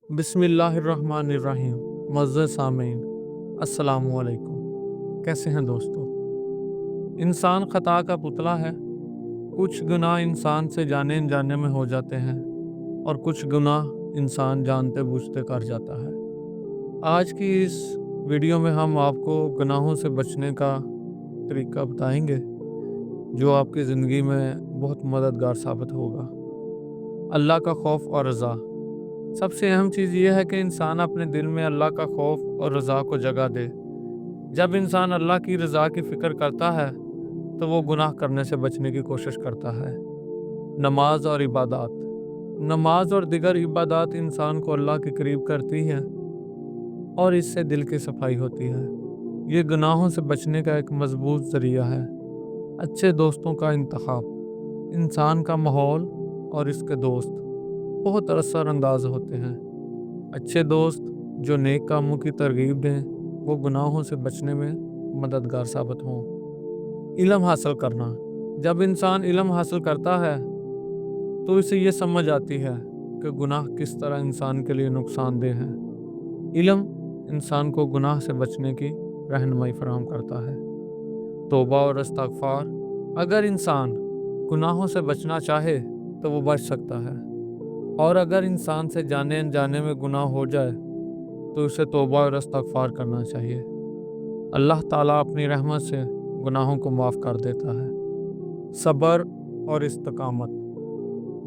बिस्मिल्लाहिर्रहमानिर्रहीम। मुअज़्ज़ज़ सामीन, अस्सलामु अलैकुम। कैसे हैं दोस्तों? इंसान ख़ता का पुतला है। कुछ गुनाह इंसान से जाने अनजाने में हो जाते हैं और कुछ गुनाह इंसान जानते बूझते कर जाता है। आज की इस वीडियो में हम आपको गुनाहों से बचने का तरीका बताएंगे जो आपकी ज़िंदगी में बहुत मददगार साबित होगा। अल्लाह का खौफ और रज़ा। सबसे अहम चीज़ यह है कि इंसान अपने दिल में अल्लाह का खौफ और रज़ा को जगह दे। जब इंसान अल्लाह की रज़ा की फ़िक्र करता है तो वो गुनाह करने से बचने की कोशिश करता है। नमाज और इबादत। नमाज और दिगर इबादत इंसान को अल्लाह के करीब करती है और इससे दिल की सफाई होती है। ये गुनाहों से बचने का एक मजबूत ज़रिया है। अच्छे दोस्तों का इंतखाब। इंसान का माहौल और इसके दोस्त बहुत असर अंदाज होते हैं। अच्छे दोस्त जो नेक कामों की तरगीब दें वो गुनाहों से बचने में मददगार साबित हों। इल्म हासिल करना। जब इंसान इल्म हासिल करता है तो इसे ये समझ आती है कि गुनाह किस तरह इंसान के लिए नुकसानदेह हैं। इल्म इंसान को गुनाह से बचने की रहनुमाई फराहम करता है। तौबा और इस्तिग़फ़ार। अगर इंसान गुनाहों से बचना चाहे तो वो बच सकता है, और अगर इंसान से जाने अनजाने में गुनाह हो जाए तो उसे तौबा और इस्तिग़फ़ार करना चाहिए। अल्लाह ताला अपनी रहमत से गुनाहों को माफ़ कर देता है। सब्र और इस्तिक़ामत।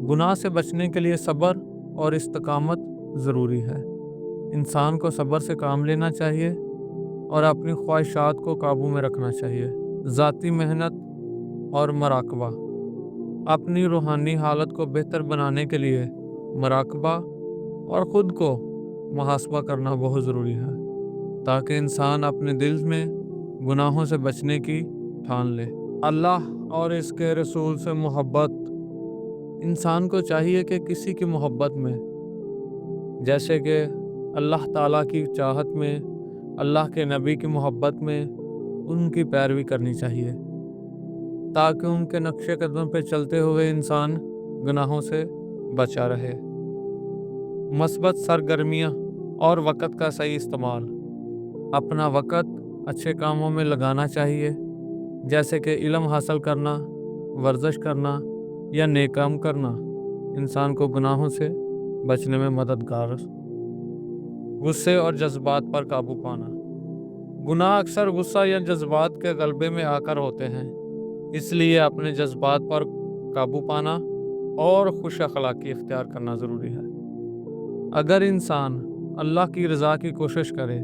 गुनाह से बचने के लिए सब्र और इस्तिक़ामत ज़रूरी है। इंसान को सब्र से काम लेना चाहिए और अपनी ख्वाहिशात को काबू में रखना चाहिए। ज़ाती मेहनत और मराक़बा। अपनी रूहानी हालत को बेहतर बनाने के लिए मराक़बा और ख़ुद को मुहासबा करना बहुत ज़रूरी है ताकि इंसान अपने दिल में गुनाहों से बचने की ठान ले। अल्लाह और इसके रसूल से मोहब्बत। इंसान को चाहिए कि किसी की मोहब्बत में, जैसे कि अल्लाह ताला की चाहत में, अल्लाह के नबी की मोहब्बत में उनकी पैरवी करनी चाहिए ताकि उनके नक्शे कदम पे चलते हुए इंसान गुनाहों से बचा रहे। मस्बत सरगर्मियाँ और वक़्त का सही इस्तेमाल। अपना वक़्त अच्छे कामों में लगाना चाहिए, जैसे कि इल्म हासिल करना, वर्जिश करना या नेक काम करना इंसान को गुनाहों से बचने में मददगार। गुस्से और जज्बात पर काबू पाना। गुनाह अक्सर गुस्सा या जज्बात के गलबे में आकर होते हैं, इसलिए अपने जज्बात पर काबू पाना और खुश अखलाकी इख्तियार करना ज़रूरी है। अगर इंसान अल्लाह की रज़ा की कोशिश करे,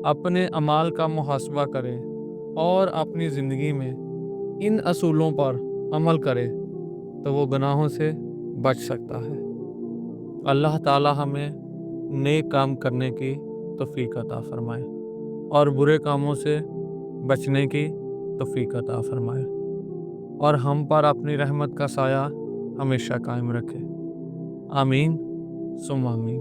अपने अमाल का मुहासबा करे और अपनी ज़िंदगी में इन असूलों पर अमल करे तो वो गुनाहों से बच सकता है। अल्लाह ताला हमें नेक काम करने की तौफीक अता फरमाए और बुरे कामों से बचने की तौफीक अता फरमाए और हम पर अपनी रहमत का साया हमेशा कायम रखे। आमीन सुम्मा आमीन।